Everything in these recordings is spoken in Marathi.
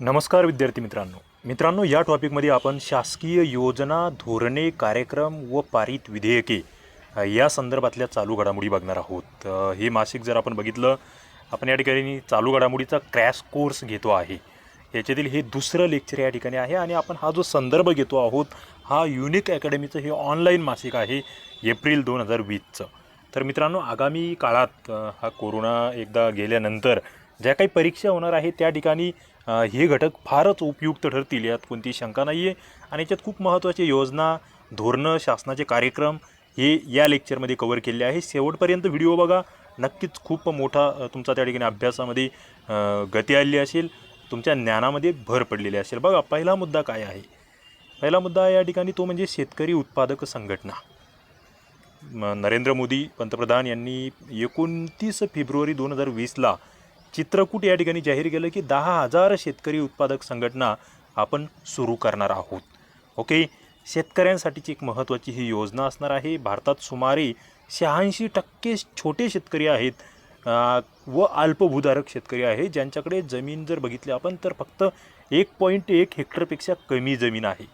नमस्कार विद्यार्थी मित्रांनो या टॉपिकमध्ये आपण शासकीय योजना, धोरणे, कार्यक्रम व पारित विधेयके या संदर्भातल्या चालू घडामोडी बघणार आहोत। हे मासिक जर आपण बघितलं, आपण या ठिकाणी चालू घडामोडीचा क्रॅश कोर्स घेतो आहे। याच्यातील हे दुसरं लेक्चर या ठिकाणी आहे आणि आपण हा जो संदर्भ घेतो आहोत हा युनिक अकॅडमीचं हे ऑनलाईन मासिक आहे एप्रिल 2020चं। तर मित्रांनो, आगामी काळात हा कोरोना एकदा गेल्यानंतर ज्या काही परीक्षा होणार आहे त्या ठिकाणी हे घटक फारच उपयुक्त ठरतील, यात कोणती शंका नाही आहे। आणि याच्यात खूप महत्त्वाचे योजना, धोरणं, शासनाचे कार्यक्रम हे या लेक्चरमध्ये कव्हर केले आहे। शेवटपर्यंत व्हिडिओ बघा, नक्कीच खूप मोठा तुमचा त्या ठिकाणी अभ्यासामध्ये गती आलेली असेल, तुमच्या ज्ञानामध्ये भर पडलेली असेल। बघा, पहिला मुद्दा काय आहे? पहिला मुद्दा या ठिकाणी तो म्हणजे शेतकरी उत्पादक संघटना। नरेंद्र मोदी पंतप्रधान यांनी 29 फेब्रुवारी 2020ला चित्रकूट या ठिकाणी जाहीर केलं की 10,000 शेतकरी उत्पादक संघटना आपण सुरू करणार आहोत। ओके, शेतकऱ्यांसाठीची एक महत्त्वाची ही योजना असणार आहे। भारतात सुमारे 86% छोटे शेतकरी आहेत व अल्पभूधारक शेतकरी आहेत, ज्यांच्याकडे जमीन जर बघितली आपण तर फक्त 1.1 हेक्टरपेक्षा कमी जमीन आहे।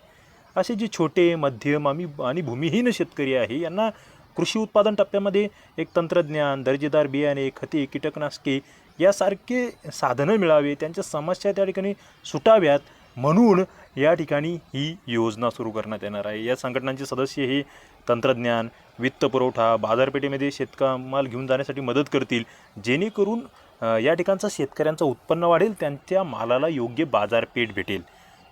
असे जे छोटे, मध्यम आणि भूमिहीन शेतकरी आहे यांना कृषी उत्पादन टप्प्यामध्ये एक तंत्रज्ञान, दर्जेदार बियाणे, खते, कीटकनाशके यासारखे साधनं मिळावे, त्यांच्या समस्या त्या ठिकाणी सुटाव्यात म्हणून या ठिकाणी ही योजना सुरू करण्यात येणार आहे। या संघटनांचे सदस्य हे तंत्रज्ञान, वित्तपुरवठा, बाजारपेठेमध्ये शेतमाल घेऊन जाण्यासाठी मदत करतील, जेणेकरून या ठिकाणचं शेतकऱ्यांचं उत्पन्न वाढेल, त्यांच्या मालाला योग्य बाजारपेठ भेटेल।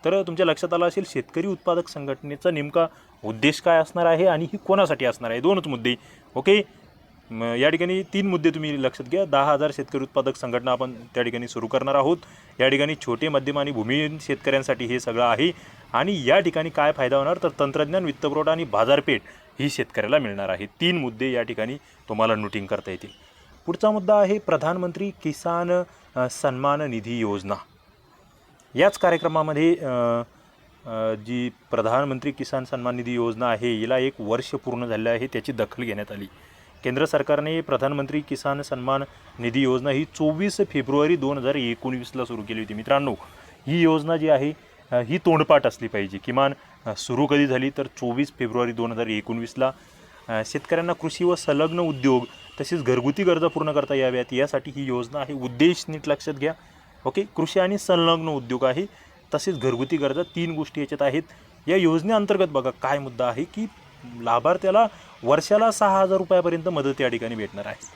तर तुमच्या लक्षात आलं असेल शेतकरी उत्पादक संघटनेचा नेमका उद्देश काय असणार आहे आणि ही कोणासाठी असणार आहे। दोनच मुद्दे। ओके, या ठिकाणी 3 मुद्दे तुम्ही लक्षात घ्या। 10,000 शेतकरी उत्पादक संघटना आपण त्या ठिकाणी सुरू करणार आहोत। या ठिकाणी छोटे, मध्यम आणि भूमिहीन शेतकऱ्यांसाठी हे सगळं आहे। आणि या ठिकाणी काय फायदा होणार तर तंत्रज्ञान, वित्तपुरवठा आणि बाजारपेठ ही शेतकऱ्याला मिळणार आहे। 3 मुद्दे या ठिकाणी तुम्हाला नोटिंग करता येतील। पुढचा मुद्दा आहे प्रधानमंत्री किसान सन्मान निधी योजना। याच कार्यक्रमामध्ये जी प्रधानमंत्री किसान सन्मान निधी योजना आहे हिला 1 वर्ष पूर्ण झाले आहे, त्याची दखल घेण्यात आली। केंद्र सरकारने प्रधानमंत्री किसान सन्मान निधी योजना ही 24 फेब्रुवारी 2019ला सुरू केली होती। मित्रांनो, ही योजना जी आहे ही तोंडपाठ असली पाहिजे। किमान सुरू कधी झाली तर 24 फेब्रुवारी 2019ला। शेतकऱ्यांना कृषी व संलग्न उद्योग तसेच घरगुती गरजा पूर्ण करता याव्यात यासाठी ही योजना आहे। उद्देश नीट लक्षात घ्या। ओके, कृषी आणि संलग्न उद्योग आहे, तसेच घरगुती गरजा, 3 गोष्टी याच्यात आहेत। या योजनेअंतर्गत बघा काय मुद्दा आहे की लाभार्थ्याला वर्षाला 6,000 रुपयापर्यंत मदत या ठिकाणी भेटणार आहे।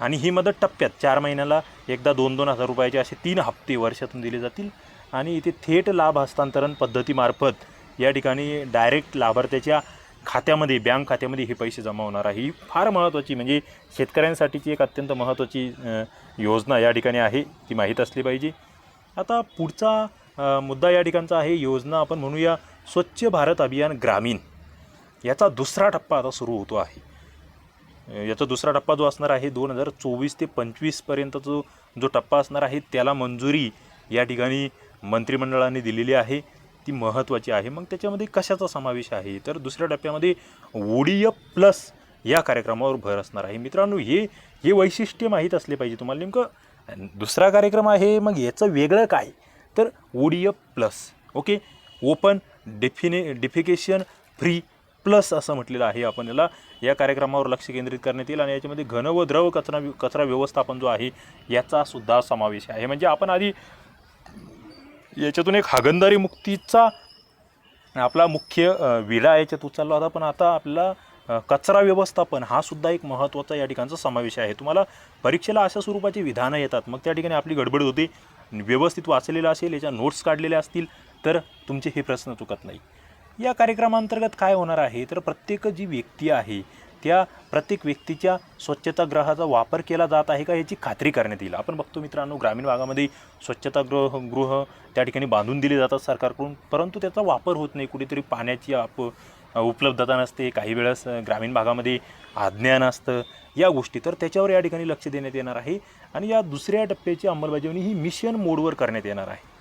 आणि ही मदत टप्प्यात 4 महिन्याला एकदा 2-2 हजार रुपयाचे असे 3 हप्ते वर्षातून दिले जातील। आणि इथे थेट लाभ हस्तांतरण पद्धतीमार्फत या ठिकाणी डायरेक्ट लाभार्थ्याच्या खात्यामध्ये, बँक खात्यामध्ये हे पैसे जमा होणार आहे। ही फार महत्त्वाची म्हणजे शेतकऱ्यांसाठीची एक अत्यंत महत्त्वाची योजना या ठिकाणी आहे, ती माहीत असली पाहिजे। आता पुढचा मुद्दा या ठिकाणचा आहे, योजना आपण म्हणूया स्वच्छ भारत अभियान ग्रामीण। याचा दुसरा टप्पा आता सुरू होतो आहे। याचा दुसरा टप्पा जो असणार आहे 2024 ते 25पर्यंत जो टप्पा असणार आहे त्याला मंजुरी या ठिकाणी मंत्रिमंडळाने दिलेली आहे, ती महत्त्वाची आहे। मग त्याच्यामध्ये कशाचा समावेश आहे तर दुसऱ्या टप्प्यामध्ये ODF प्लस या कार्यक्रमावर भर असणार आहे। मित्रांनो, हे वैशिष्ट्य माहीत असले पाहिजे तुम्हाला। नेमकं दुसरा कार्यक्रम आहे, मग याचं वेगळं काय तर ODF plus. Okay, open defecation free plus असं म्हटलेलं आहे आपण याला। या कार्यक्रमावर लक्ष केंद्रित करण्यात येईल आणि याच्यामध्ये घन व द्रव कचरा व्यवस्थापन जो आहे याचा सुद्धा समावेश आहे। म्हणजे आपण आधी याच्यातून एक हागणदारी मुक्तीचा आपला मुख्य विडा याच्यात उचलला होता, पण आता आपल्याला कचरा व्यवस्थापन हा सुद्धा एक महत्त्वाचा या ठिकाणचा समावेश आहे। तुम्हाला परीक्षेला अशा स्वरूपाची विधानं येतात, मग त्या ठिकाणी आपली गडबड होते। व्यवस्थित वाचलेलं असेल, याच्या नोट्स काढलेल्या असतील तर तुमचे हे प्रश्न चुकत नाही। या कार्यक्रमांतर्गत काय होणार आहे तर प्रत्येक जी व्यक्ती आहे त्या प्रत्येक व्यक्तीच्या स्वच्छतागृहाचा वापर केला जात आहे का याची खात्री करण्यात येईल। आपण बघतो मित्रांनो, ग्रामीण भागामध्ये स्वच्छतागृह त्या ठिकाणी बांधून दिले जातात सरकारकडून, परंतु त्याचा वापर होत नाही। कुठेतरी पाण्याची उपलब्धता नसते, काही वेळेस ग्रामीण भागामध्ये अज्ञान असतं या गोष्टी, तर त्याच्यावर या ठिकाणी लक्ष देण्यात येणार आहे। आणि या दुसऱ्या टप्प्याची अंमलबजावणी ही मिशन मोडवर करण्यात येणार आहे।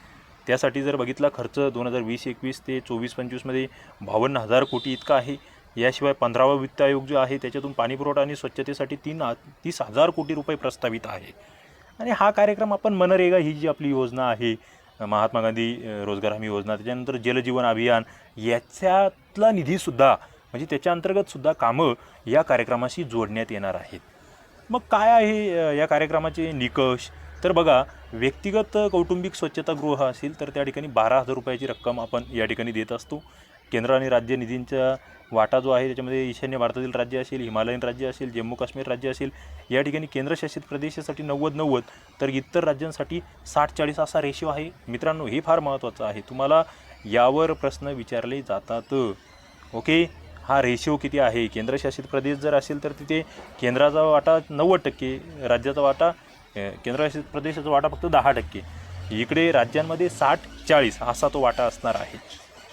त्यासाठी जर बघितला खर्च 2020-21 ते 24-25मध्ये 52,000 कोटी इतका आहे। याशिवाय 15वा वित्त आयोग जो आहे त्याच्यातून पाणीपुरवठा आणि स्वच्छतेसाठी 30,000 कोटी रुपये प्रस्तावित आहे। आणि हा कार्यक्रम आपण मनरेगा ही जी आपली योजना आहे महात्मा गांधी रोजगार हमी योजना, त्याच्यानंतर जलजीवन अभियान याच्यातला निधीसुद्धा म्हणजे त्याच्या अंतर्गतसुद्धा कामं या कार्यक्रमाशी जोडण्यात येणार आहेत. मग काय आहे या कार्यक्रमाचे निकष? तर बघा, व्यक्तिगत कौटुंबिक स्वच्छतागृह असेल तर त्या ठिकाणी 12,000 रुपयाची रक्कम आपण या ठिकाणी देत असतो. केंद्र आणि राज्य निधींचा वाटा जो आहे त्याच्यामध्ये ईशान्य भारतातील राज्य असेल, हिमालयन राज्य असेल, जम्मू काश्मीर राज्य असेल, या ठिकाणी केंद्रशासित प्रदेशासाठी 90-90 तर इतर राज्यांसाठी 60-40 असा रेशो आहे. मित्रांनो, हे फार महत्त्वाचं आहे. तुम्हाला यावर प्रश्न विचारले जातात. ओके, हा रेशो किती आहे? केंद्रशासित प्रदेश जर असेल तर तिथे केंद्राचा वाटा 90%, राज्याचा वाटा केंद्रशासित प्रदेशाचा वाटा फक्त 10%. इकडे राज्यांमध्ये 60-40 असा तो वाटा असणार आहे.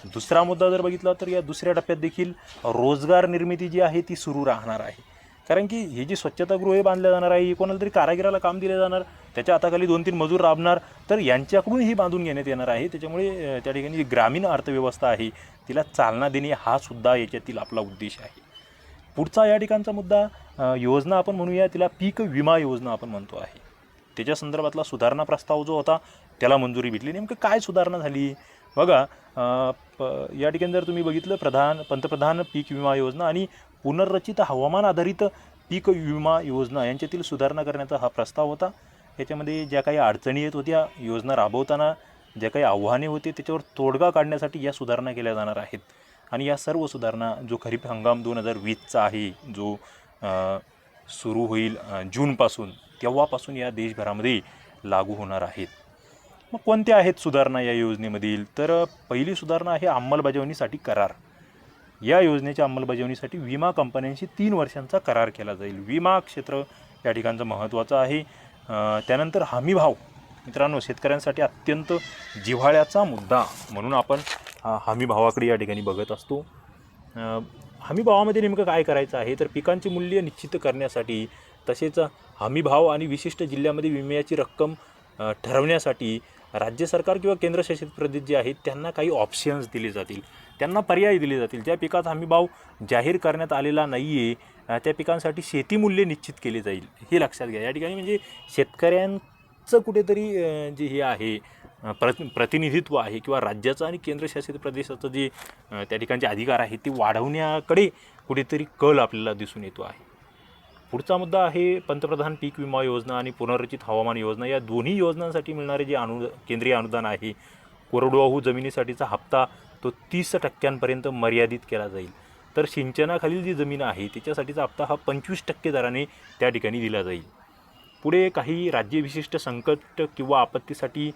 दुसरा मुद्दा जर बघितला तर या दुसऱ्या टप्प्यात देखील रोजगार निर्मिती जी आहे ती सुरू राहणार आहे. कारण की ही जी स्वच्छतागृहे बांधल्या जाणार आहे, कोणाला तरी कारागिराला काम दिले जाणार, त्याच्या हाताखाली 2-3 मजूर राबणार, तर यांच्याकडून ही बांधून घेण्यात येणार आहे. त्याच्यामुळे त्या ठिकाणी जी ग्रामीण अर्थव्यवस्था आहे तिला चालना देणे हा सुद्धा याच्यातील आपला उद्देश आहे. पुढचा या ठिकाणचा मुद्दा योजना आपण म्हणूया तिला पीक विमा योजना आपण म्हणतो आहे. त्याच्या संदर्भातला सुधारणा प्रस्ताव जो होता त्याला मंजुरी भेटली. नेमकं काय सुधारणा झाली बघा, या ठिकाणी जर तुम्ही बघितलं पंतप्रधान पीक विमा योजना आणि पुनर्रचित हवामान आधारित पीक विमा योजना यांच्यातील सुधारणा करण्याचा हा प्रस्ताव होता. याच्यामध्ये ज्या काही अडचणी येत होत्या योजना राबवताना, ज्या काही आव्हाने होते त्याच्यावर तोडगा काढण्यासाठी या सुधारणा केल्या जाणार आहेत. आणि या सर्व सुधारणा जो खरीप हंगाम 2020चा आहे, जो सुरू होईल जूनपासून, तेव्हापासून या देशभरामध्ये लागू होणार आहेत. मग कोणत्या आहेत सुधारणा या योजनेमधील? तर पहिली सुधारणा आहे अंमलबजावणीसाठी करार. या योजनेच्या अंमलबजावणीसाठी विमा कंपन्यांशी 3 वर्षांचा करार केला जाईल. विमा क्षेत्र या ठिकाणचं महत्त्वाचं आहे. त्यानंतर हमीभाव. मित्रांनो, शेतकऱ्यांसाठी अत्यंत जिव्हाळ्याचा मुद्दा म्हणून आपण हमीभावाकडे या ठिकाणी बघत असतो. हमीभावामध्ये नेमकं काय करायचं आहे तर पिकांचे मूल्य निश्चित करण्यासाठी, तसेच हमीभाव आणि विशिष्ट जिल्ह्यामध्ये विम्याची रक्कम ठरवण्यासाठी राज्य सरकार किंवा केंद्रशासित प्रदेश जे आहेत त्यांना काही ऑप्शन्स दिले जातील, त्यांना पर्याय दिले जातील. ज्या पिकाचा हमीभाव जाहीर करण्यात आलेला नाही आहे त्या पिकांसाठी शेतीमूल्य निश्चित केले जाईल. हे लक्षात घ्या. या ठिकाणी म्हणजे शेतकऱ्यांचं कुठेतरी जे हे आहे प्रतिनिधित्व आहे किंवा राज्याचं आणि केंद्रशासित प्रदेशाचं जे त्या ठिकाणचे अधिकार आहे ते वाढवण्याकडे कुठेतरी कल आपल्याला दिसून येतो आहे. पुढचा मुद्दा आहे पंतप्रधान पीक विमा योजना आणि पुनर्रचित हवामान योजना. या दोन्ही योजनांसाठी मिळणारे जे केंद्रीय अनुदान आहे, कोरडवाहू जमिनीसाठीचा हप्ता तो 30% मर्यादित केला जाईल. तर सिंचनाखालील जी जमीन आहे त्याच्यासाठीचा हप्ता हा 25% दराने त्या ठिकाणी दिला जाईल. पुढे काही राज्यविशिष्ट संकट किंवा आपत्तीसाठी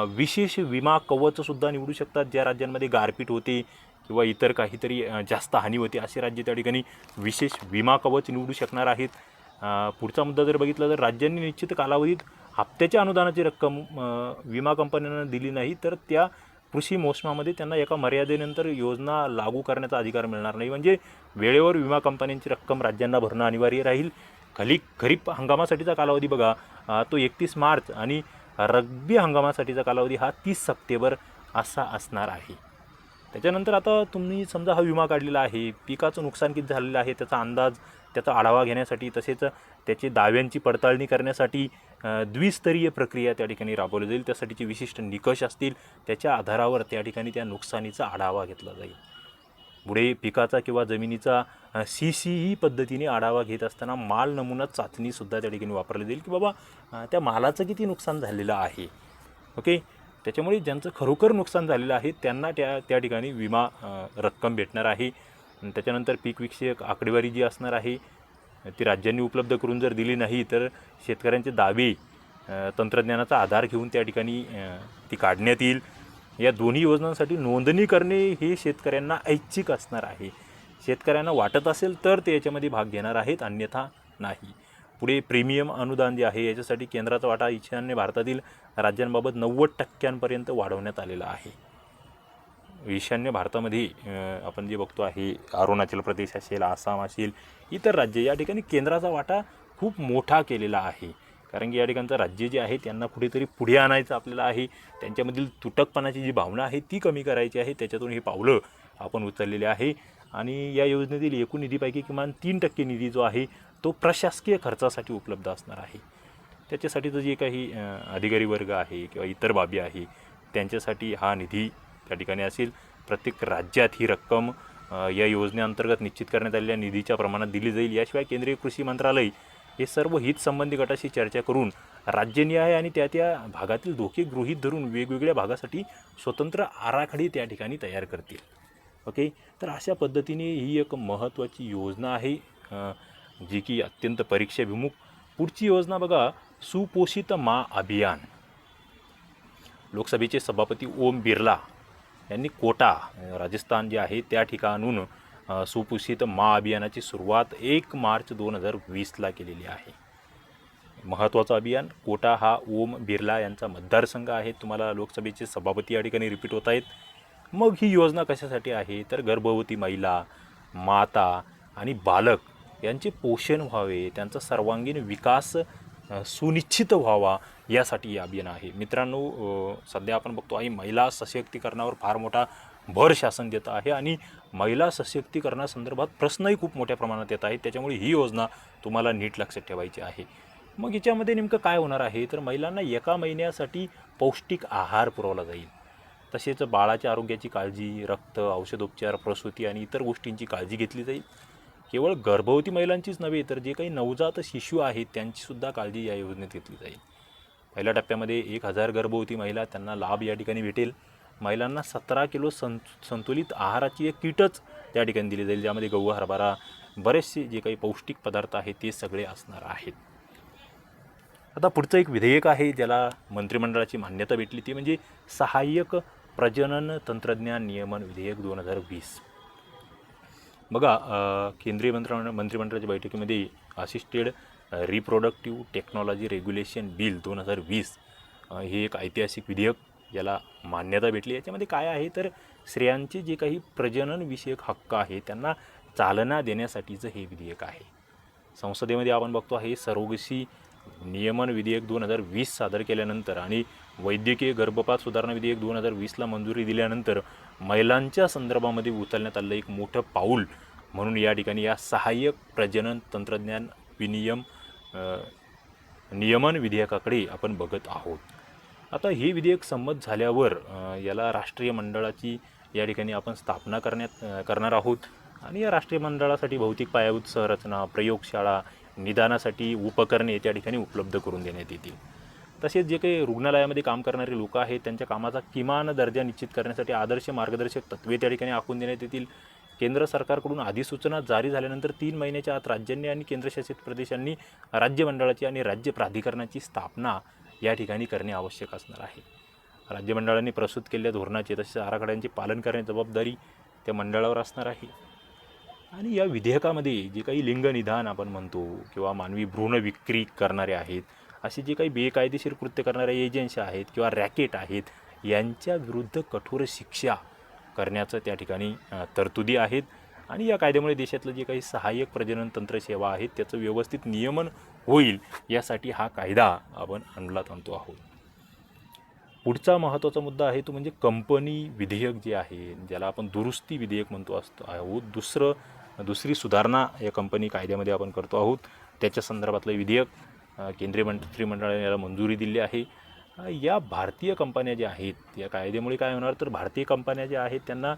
विशेष विमा कवचसुद्धा निवडू शकतात. ज्या राज्यांमध्ये गारपीट होते किंवा इतर काहीतरी जास्त हानी होते असे राज्य त्या ठिकाणी विशेष विमा कवच निवडू शकणार आहेत. पुढचा मुद्दा जर बघितला तर राज्यांनी निश्चित कालावधीत हप्त्याच्या अनुदानाची रक्कम विमा कंपन्यांना दिली नाही तर त्या कृषी मोसमामध्ये त्यांना एका मर्यादेनंतर योजना लागू करण्याचा अधिकार मिळणार नाही. म्हणजे वेळेवर विमा कंपन्यांची रक्कम राज्यांना भरणं अनिवार्य राहील. खरीप हंगामासाठीचा कालावधी बघा तो 31 मार्च आणि रब्बी हंगामासाठीचा कालावधी हा 30 सप्टेंबर असा असणार आहे. त्याच्यानंतर आता तुम्ही समजा हा विमा काढलेला आहे, पिकाचं नुकसान किती झालेलं आहे त्याचा अंदाज, त्याचा आढावा घेण्यासाठी तसेच त्याची दाव्यांची पडताळणी करण्यासाठी द्विस्तरीय प्रक्रिया त्या ठिकाणी राबवली जाईल. त्यासाठीचे विशिष्ट निकष असतील, त्याच्या आधारावर त्या ठिकाणी त्या नुकसानीचा आढावा घेतला जाईल. पुढे पिकाचा किंवा जमिनीचा CCE पद्धतीने आढावा घेत असताना माल नमुना चाचणीसुद्धा त्या ठिकाणी वापरली जाईल की बाबा त्या मालाचं किती नुकसान झालेलं आहे. ओके, त्याच्यामुळे ज्यांचं खरोखर नुकसान झालेलं आहे त्यांना त्या ठिकाणी विमा रक्कम भेटणार आहे. त्याच्यानंतर पीकविषयक आकडेवारी जी असणार आहे ती राज्यांनी उपलब्ध करून जर दिली नाही तर शेतकऱ्यांचे दावे तंत्रज्ञानाचा आधार घेऊन त्या ठिकाणी ती काढण्यात येईल. या दोन्ही योजनांसाठी नोंदणी करणे हे शेतकऱ्यांना ऐच्छिक असणार आहे. शेतकऱ्यांना वाटत असेल तर ते याच्यामध्ये भाग घेणार आहेत, अन्यथा नाही. पुढे प्रीमियम अनुदान जे आहे याच्यासाठी केंद्राचा वाटा ईशान्य भारतातील राज्यांबाबत 90% वाढवण्यात आलेला आहे. ईशान्य भारतामध्ये आपण जे बघतो आहे अरुणाचल प्रदेश असेल, आसाम असेल, इतर राज्य या ठिकाणी केंद्राचा वाटा खूप मोठा केलेला आहे. कारण की या ठिकाणचं राज्य जे आहे त्यांना कुठेतरी पुढे आणायचं आपल्याला आहे. त्यांच्यामधील तुटकपणाची जी भावना आहे ती कमी करायची आहे. त्याच्यातून हे पावलं आपण उचललेले आहे. आणि या योजनेतील एकूण निधीपैकी किमान 3% निधी जो आहे तो प्रशासकीय खर्चासाठी उपलब्ध असणार आहे. त्याच्यासाठीचं जे काही अधिकारी वर्ग आहे किंवा इतर बाबी आहे त्यांच्यासाठी हा निधी त्या ठिकाणी असेल. प्रत्येक राज्यात ही रक्कम या योजनेअंतर्गत निश्चित करण्यात आलेल्या निधीच्या प्रमाणात दिली जाईल. याशिवाय केंद्रीय कृषी मंत्रालय हे सर्व हितसंबंधी गटाशी चर्चा करून राज्यनिहाय आणि त्या भागातील धोके गृहीत धरून वेगवेगळ्या भागासाठी स्वतंत्र आराखडे त्या ठिकाणी तयार करतील. ओके, तर अशा पद्धतीने ही एक महत्त्वाची योजना आहे जी की अत्यंत परीक्षाभिमुख. पुढची योजना बघा, सुपोषित माँ अभियान. लोकसभेचे सभापती ओम बिर्ला यांनी कोटा राजस्थान जे आहे त्या ठिकाणून सुपोषित माँ अभियानाची सुरुवात 1 मार्च 2020ला केलेली आहे. महत्त्वाचं अभियान. कोटा हा ओम बिर्ला यांचा मतदारसंघ आहे. तुम्हाला लोकसभेचे सभापती या ठिकाणी रिपीट होत आहेत. मग ही योजना कशासाठी आहे तर गर्भवती महिला, माता आणि बालक यांचे पोषण व्हावे, त्यांचा सर्वांगीण विकास सुनिश्चित व्हावा यासाठी हे अभियान आहे. मित्रांनो, सध्या आपण बघतो आहे महिला सशक्तीकरणावर फार मोठा भर शासन देत आहे आणि महिला सशक्तीकरणासंदर्भात प्रश्नही खूप मोठ्या प्रमाणात येत आहेत. त्याच्यामुळे ही योजना तुम्हाला नीट लक्षात ठेवायची आहे. मग याच्यामध्ये नेमकं काय होणार आहे तर महिलांना एका महिन्यासाठी पौष्टिक आहार पुरवला जाईल. तसेच बाळाच्या आरोग्याची काळजी, रक्त, औषधोपचार, प्रसूती आणि इतर गोष्टींची काळजी घेतली जाईल. केवळ गर्भवती महिलांचीच नव्हे तर जे काही नवजात शिशु आहेत त्यांचीसुद्धा काळजी या योजनेत घेतली जाईल. पहिल्या टप्प्यामध्ये 1000 गर्भवती महिला त्यांना लाभ या ठिकाणी भेटेल. महिलांना 17 किलो संतुलित आहाराची एक किटच त्या ठिकाणी दिली जाईल, ज्यामध्ये गहू, हरभरा, बरेचसे जे काही पौष्टिक पदार्थ आहेत ते सगळे असणार आहेत. आता पुढचं एक विधेयक आहे ज्याला मंत्रिमंडळाची मान्यता भेटली, ती म्हणजे सहाय्यक प्रजनन तंत्रज्ञान नियमन विधेयक 2020. बघा, केंद्रीय मंत्रिमंडळाच्या बैठकीमध्ये assisted reproductive technology regulation bill 2020 हे एक ऐतिहासिक विधेयक याला मान्यता भेटली. याच्यामध्ये काय आहे तर स्त्रियांचे जे काही प्रजननविषयक हक्क आहे त्यांना चालना देण्यासाठीचं हे विधेयक आहे. संसदेमध्ये आपण बघतो आहे सरोगसी नियमन विधेयक 2020 सादर केल्यानंतर आणि वैद्यकीय गर्भपात सुधारणा विधेयक 2020ला मंजुरी दिल्यानंतर महिलांच्या संदर्भामध्ये उचलण्यात आलेलं एक मोठं पाऊल म्हणून या ठिकाणी या सहाय्यक प्रजनन तंत्रज्ञान नियमन विधेयकाकडे आपण बघत आहोत. आता हे विधेयक संमत झाल्यावर याला राष्ट्रीय मंडळाची या ठिकाणी आपण स्थापना करणार आहोत आणि या राष्ट्रीय मंडळासाठी भौतिक पायाभूत संरचना, प्रयोगशाळा, निदानासाठी उपकरणे त्या ठिकाणी उपलब्ध करून देण्यात येतील. तसेच जे काही रुग्णालयामध्ये काम करणारे लोक आहेत त्यांच्या कामाचा किमान दर्जा निश्चित करण्यासाठी आदर्श मार्गदर्शक तत्त्वे त्या ठिकाणी आखून देण्यात येतील. केंद्र सरकारकडून अधिसूचना जारी झाल्यानंतर 3 महिन्याच्या आत राज्यांनी आणि केंद्रशासित प्रदेशांनी राज्य मंडळाची आणि राज्य प्राधिकरणाची स्थापना या ठिकाणी करणे आवश्यक असणार आहे. राज्य मंडळांनी प्रस्तुत केलेल्या धोरणाचे तसेच आराखड्यांचे पालन करण्याची जबाबदारी त्या मंडळावर असणार आहे. आणि या विधेयकामध्ये जे काही लिंगनिदान आपण म्हणतो किंवा मानवी भ्रूण विक्री करणारे आहेत, असे जे काही बेकायदेशीर कृत्य करणाऱ्या एजन्सी आहेत किंवा रॅकेट आहेत यांच्या विरुद्ध कठोर शिक्षा करण्याचं त्या ठिकाणी तरतुदी आहेत. आणि या कायद्यामुळे देशातलं जे काही सहाय्यक प्रजनन तंत्र सेवा आहेत त्याचं व्यवस्थित नियमन होईल यासाठी हा कायदा आपण अंमलात आणतो आहोत. पुढचा महत्त्वाचा मुद्दा आहे तो म्हणजे कंपनी विधेयक जे आहे ज्याला आपण दुरुस्ती विधेयक म्हणतो आहोत. दुसरी सुधारणा या कंपनी कायद्यामध्ये आपण करतो आहोत. त्याच्या संदर्भातलं विधेयक केंद्रीय मंत्रिमंडळाने याला मंजुरी दिली आहे. या भारतीय कंपन्या ज्या आहेत या कायद्यामुळे काय होणार तर भारतीय कंपन्या ज्या आहेत त्यांना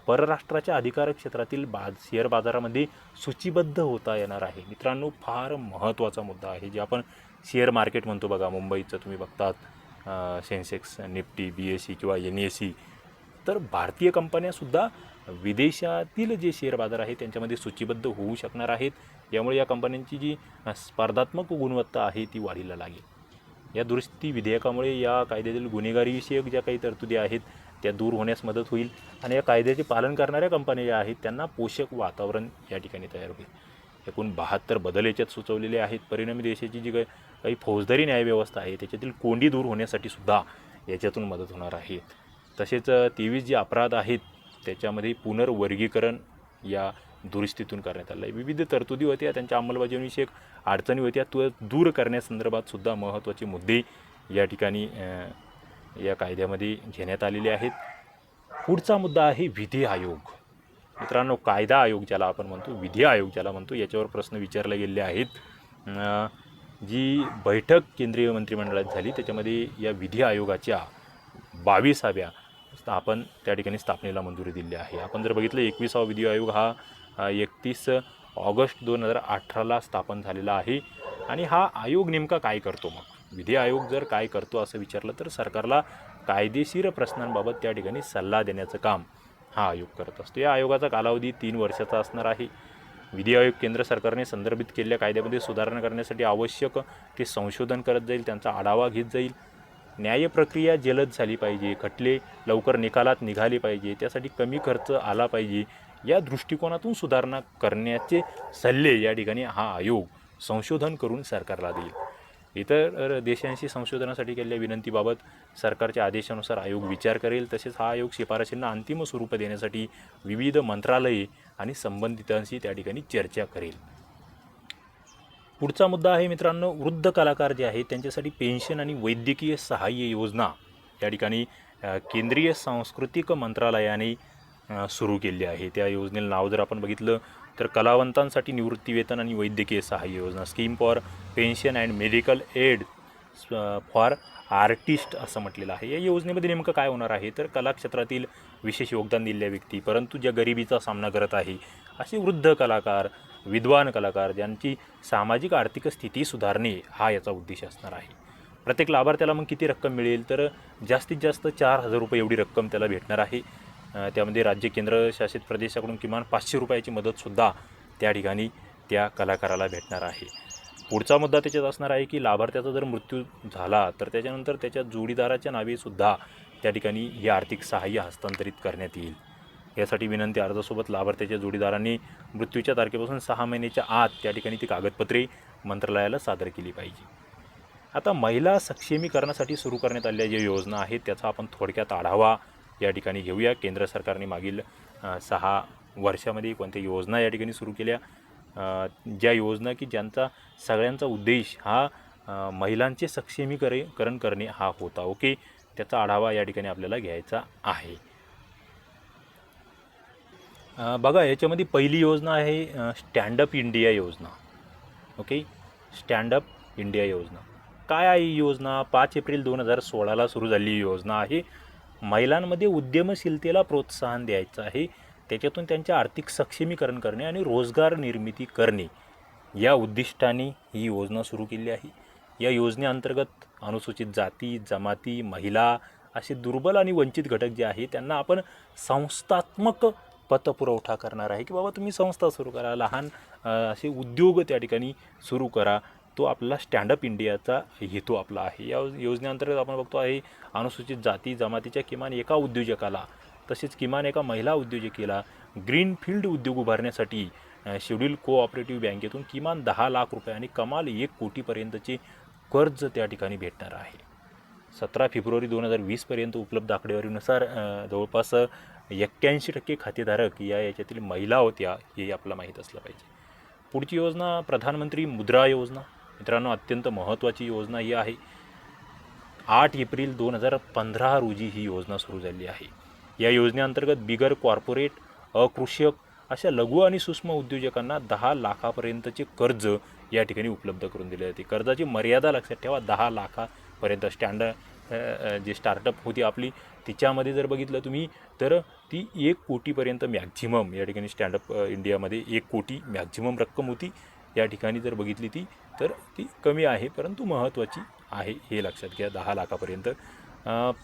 परराष्ट्राच्या अधिकार क्षेत्रातील शेअर बाजारामध्ये सूचीबद्ध होता येणार आहे. मित्रांनो, फार महत्त्वाचा मुद्दा आहे जे आपण शेअर मार्केट म्हणतो. बघा, मुंबईचं तुम्ही बघतात सेन्सेक्स, निफ्टी, BSE किंवा NSE. तर भारतीय कंपन्यासुद्धा विदेशातील जे शेअर बाजार आहेत त्यांच्यामध्ये सूचीबद्ध होऊ शकणार आहेत. यामुळे या कंपन्यांची जी स्पर्धात्मक गुणवत्ता आहे ती वाढीला लागेल. या दुरुस्ती विधेयकामुळे या कायद्यातील गुन्हेगारीविषयक ज्या काही तरतुदी आहेत त्या दूर होण्यास मदत होईल आणि या कायद्याचे पालन करणाऱ्या कंपन्या ज्या आहेत त्यांना पोषक वातावरण या ठिकाणी तयार होईल. एकूण 72 बदल याच्यात सुचवलेले आहेत. परिणामी देशाची जी काही फौजदारी न्यायव्यवस्था आहे त्याच्यातील कोंडी दूर होण्यासाठी सुद्धा याच्यातून मदत होणार आहे. तसेच 23 जे अपराध आहेत त्याच्यामध्ये पुनर्वर्गीकरण या दुरुस्तीतून करण्यात आलं आहे. विविध तरतुदी होत्या, त्यांच्या अंमलबजावणीविषयक अडचणी होत्या, तो दूर करण्यासंदर्भात सुद्धा महत्त्वाचे मुद्दे या ठिकाणी या कायद्यामध्ये घेण्यात आलेले आहेत. पुढचा मुद्दा आहे विधी आयोग. मित्रांनो, कायदा आयोग ज्याला आपण म्हणतो, विधी आयोग ज्याला म्हणतो, याच्यावर प्रश्न विचारले गेलेले आहेत. जी बैठक केंद्रीय मंत्रिमंडळात झाली त्याच्यामध्ये या विधी आयोगाच्या 22व्या आपण त्या ठिकाणी स्थापनेला मंजुरी दिली आहे. आपण जर बघितलं 21वा विधी आयोग हा 31 ऑगस्ट 2018ला स्थापन झालेला आहे. आणि हा आयोग नेमका काय करतो? मग विधी आयोग जर काय करतो असं विचारलं तर सरकारला कायदेशीर प्रश्नांबाबत त्या ठिकाणी सल्ला देण्याचं काम हा आयोग करत असतो. या आयोगाचा कालावधी 3 वर्षाचा असणार आहे. विधी आयोग केंद्र सरकारने संदर्भित केलेल्या कायद्यामध्ये सुधारणा करण्यासाठी आवश्यक ते संशोधन करत जाईल, त्यांचा आढावा घेत जाईल. न्याय प्रक्रिया जलद झाली पाहिजे, खटले लवकर निकालात निघाले पाहिजे, त्यासाठी कमी खर्च आला पाहिजे, या दृष्टिकोनातून सुधारणा करण्याचे सल्ले या ठिकाणी हा आयोग संशोधन करून सरकारला देईल. इतर देशांशी संशोधनासाठी केलेल्या विनंतीबाबत सरकारच्या आदेशानुसार आयोग विचार करेल. तसेच हा आयोग शिफारशींना अंतिम स्वरूप देण्यासाठी विविध मंत्रालये आणि संबंधितांशी त्या ठिकाणी चर्चा करेल. पुढचा मुद्दा आहे मित्रांनो, वृद्ध कलाकार जे आहेत त्यांच्यासाठी पेन्शन आणि वैद्यकीय सहाय्य योजना या ठिकाणी केंद्रीय सांस्कृतिक मंत्रालयाने सुरू केली आहे. त्या योजनेला नाव जर आपण बघितलं तर कलावंतांसाठी निवृत्तीवेतन आणि वैद्यकीय सहाय्य योजना, scheme for pension and medical aid for artist असं म्हटलेलं आहे. या योजनेमध्ये नेमकं काय होणार आहे तर कलाक्षेत्रातील विशेष योगदान दिलेल्या व्यक्ती परंतु ज्या गरिबीचा सामना करत आहे असे वृद्ध कलाकार, विद्वान कलाकार ज्यांची सामाजिक आर्थिक स्थिती सुधारणे हा याचा उद्देश असणार आहे. प्रत्येक लाभार्थ्याला मग किती रक्कम मिळेल तर जास्तीत जास्त 4,000 रुपये एवढी रक्कम त्याला भेटणार आहे. त्यामध्ये राज्य केंद्रशासित प्रदेशाकडून किमान 500 रुपयाची मदतसुद्धा त्या ठिकाणी त्या कलाकाराला भेटणार आहे. पुढचा मुद्दा त्याच्यात असणार आहे की लाभार्थ्याचा जर मृत्यू झाला तर त्याच्यानंतर त्याच्या जोडीदाराच्या नावेसुद्धा त्या ठिकाणी हे आर्थिक सहाय्य हस्तांतरित करण्यात येईल. यासाठी विनंती अर्जासोबत लाभार्थ्याच्या जोडीदारांनी मृत्यूच्या तारखेपासून 6 महिन्याच्या आत त्या ठिकाणी ती कागदपत्रे मंत्रालयाला सादर केली पाहिजे. आता महिला सक्षमीकरणासाठी सुरू करण्यात आलेल्या ज्या योजना आहेत त्याचा आपण थोडक्यात आढावा या ठिकाणी घेऊया. केंद्र सरकारने मागील 6 वर्षामध्ये कोणत्या योजना या ठिकाणी सुरू केल्या, ज्या योजना की ज्यांचा सगळ्यांचा उद्देश हा महिलांचे सक्षमीकरण करणे हा होता. ओके, त्याचा आढावा या ठिकाणी आपल्याला घ्यायचा आहे. बघा, याच्यामध्ये पहिली योजना आहे स्टँडअप इंडिया योजना. ओके, स्टँडअप इंडिया योजना काय आहे? ही योजना 5 एप्रिल 2016ला सुरू झालेली योजना आहे. महिलांमध्ये उद्यमशीलतेला प्रोत्साहन द्यायचं आहे, त्याच्यातून त्यांचे आर्थिक सक्षमीकरण करणे आणि रोजगार निर्मिती करणे या उद्दिष्टाने ही योजना सुरू केली आहे. या योजनेअंतर्गत अनुसूचित जाती, जमाती, महिला असे दुर्बल आणि वंचित घटक जे आहे त्यांना आपण संस्थात्मक पतपुरवठा करणार आहे की बाबा तुम्ही संस्था सुरू करा, लहान असे उद्योग त्या ठिकाणी सुरू करा. तो आपला स्टँडअप इंडियाचा हेतू आपला आहे. या योजनेअंतर्गत आपण बघतो आहे अनुसूचित जाती जमातीच्या किमान एका उद्योजकाला तसेच किमान एका महिला उद्योजकीला ग्रीनफील्ड उद्योग उभारण्यासाठी शेड्यूल कोऑपरेटिव्ह बँकेतून किमान 10 लाख रुपये आणि कमाल 1 कोटीपर्यंतचे कर्ज त्या ठिकाणी भेटणार आहे. 17 फेब्रुवारी 2020पर्यंत उपलब्ध आकडेवारीनुसार जवळपास 81% खातेधारक याच्यातील महिला होत्या, हे आपल्याला माहीत असलं पाहिजे. पुढची योजना प्रधानमंत्री मुद्रा योजना. मित्रांनो, अत्यंत महत्त्वाची योजना ही आहे. 8 एप्रिल 2015 रोजी ही योजना सुरू झाली आहे. या योजनेअंतर्गत बिगर कॉर्पोरेट, अकृषक अशा लघु आणि सूक्ष्म उद्योजकांना 10 लाखापर्यंतचे कर्ज या ठिकाणी उपलब्ध करून दिले जाते. कर्जाची मर्यादा लक्षात ठेवा, 10 लाखापर्यंत. जे स्टार्टअप होती आपली तिच्यामध्ये जर बघितलं तुम्ही तर ती 1 कोटीपर्यंत मॅक्झिमम या ठिकाणी स्टँडअप इंडियामध्ये 1 कोटी मॅक्झिमम रक्कम होती. या ठिकाणी जर बघितली ती तर ती कमी आहे परंतु महत्त्वाची आहे, हे लक्षात घ्या. 10 लाखापर्यंत.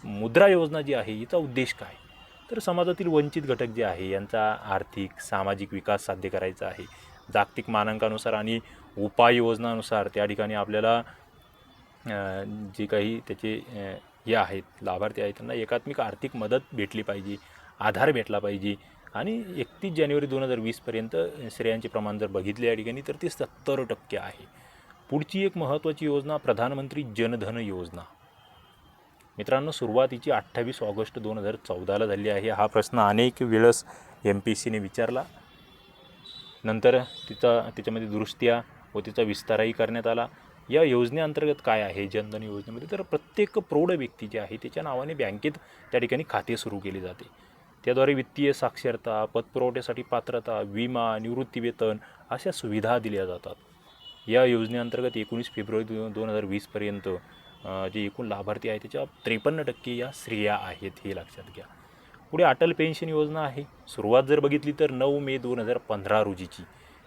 मुद्रा योजना जी आहे हिचा उद्देश काय तर समाजातील वंचित घटक जे आहे यांचा आर्थिक सामाजिक विकास साध्य करायचा आहे. जागतिक मानांकानुसार आणि उपाययोजनानुसार त्या ठिकाणी आपल्याला जे काही त्याचे हे आहेत लाभार्थी आहेत त्यांना एकात्मिक आर्थिक मदत भेटली पाहिजे, आधार भेटला पाहिजे. आणि 31 जानेवारी 2020पर्यंत स्त्रियांचे प्रमाण जर बघितले या ठिकाणी तर ते 70% आहे. पुढची एक महत्त्वाची योजना प्रधानमंत्री जनधन योजना. मित्रांनो, सुरुवातीची 28 ऑगस्ट 2014ला झाली आहे. हा प्रश्न अनेक वेळेस MPSCने विचारला. नंतर त्याच्यामध्ये दुरुस्त्या व तिचा विस्तारही करण्यात आला. या योजनेअंतर्गत काय आहे जनधन योजनेमध्ये तर प्रत्येक प्रौढ व्यक्ती जे आहे त्याच्या नावाने बँकेत त्या ठिकाणी खाते सुरू केले जाते. त्याद्वारे वित्तीय साक्षरता, पतपुरवठ्यासाठी पात्रता, विमा, निवृत्तीवेतन अशा सुविधा दिल्या जातात. या योजनेअंतर्गत 19 फेब्रुवारी 2020पर्यंत जे एकूण लाभार्थी आहेत त्याच्या 53% या स्त्रिया आहेत, हे लक्षात घ्या. पुढे अटल पेन्शन योजना आहे. सुरुवात जर बघितली तर 9 मे 2015 रोजीची.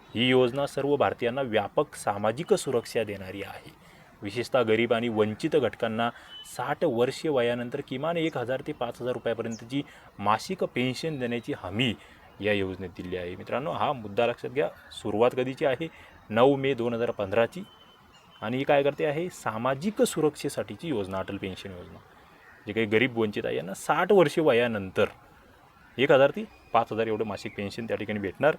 ही योजना सर्व भारतीयांना व्यापक सामाजिक सुरक्षा देणारी आहे. विशेषतः गरीब आणि वंचित घटकांना 60 वर्षे वयानंतर किमान 1,000 ते 5,000 रुपयापर्यंतची मासिक पेन्शन देण्याची हमी या योजनेत दिली आहे. मित्रांनो, हा मुद्दा लक्षात घ्या. सुरुवात कधीची आहे? 9 मे 2015ची. आणि ही काय करते आहे? सामाजिक सुरक्षेसाठीची योजना, अटल पेन्शन योजना. जे काही गरीब वंचित आहे यांना 60 वर्षे वयानंतर 1,000 ते 5,000 एवढं मासिक पेन्शन त्या ठिकाणी भेटणार.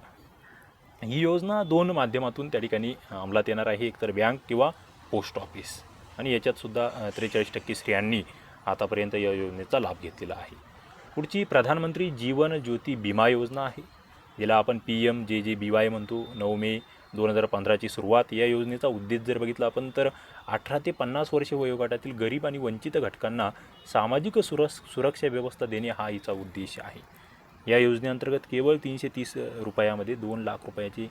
ही योजना 2 माध्यमातून त्या ठिकाणी अंमलात येणार आहे, एकतर बँक किंवा पोस्ट ऑफिस. आणि याच्यातसुद्धा 43% स्त्रियांनी आतापर्यंत या योजनेचा लाभ घेतलेला आहे. पुढची प्रधानमंत्री जीवन ज्योती विमा योजना आहे, जिला आपण PMJJBY म्हणतो. 9 मे 2015ची सुरुवात. या योजनेचा उद्देश जर बघितला आपण तर 18 ते 50 वर्षे वयोगटातील गरीब आणि वंचित घटकांना सामाजिक सुरक्षा व्यवस्था देणे हा हिचा उद्देश आहे. या योजनेअंतर्गत केवळ 330 रुपयामध्ये 2 लाख रुपयाचे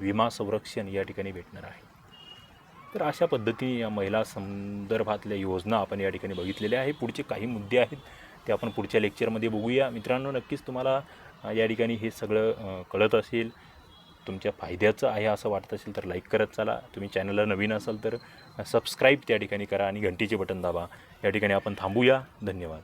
विमा संरक्षण या ठिकाणी भेटणार आहे. तर अशा पद्धतीने या महिला संदर्भातल्या योजना आपण या ठिकाणी बघितलेल्या आहे. पुढचे काही मुद्दे आहेत ते आपण पुढच्या लेक्चरमध्ये बघूया. मित्रांनो, नक्कीच तुम्हाला या ठिकाणी हे सगळं कळत असेल, तुमच्या फायद्याचं आहे असं वाटत असेल तर लाईक करत चला. तुम्ही चॅनलला नवीन असाल तर सबस्क्राईब त्या ठिकाणी करा आणि घंटीचे बटन दाबा. या ठिकाणी आपण थांबूया. धन्यवाद.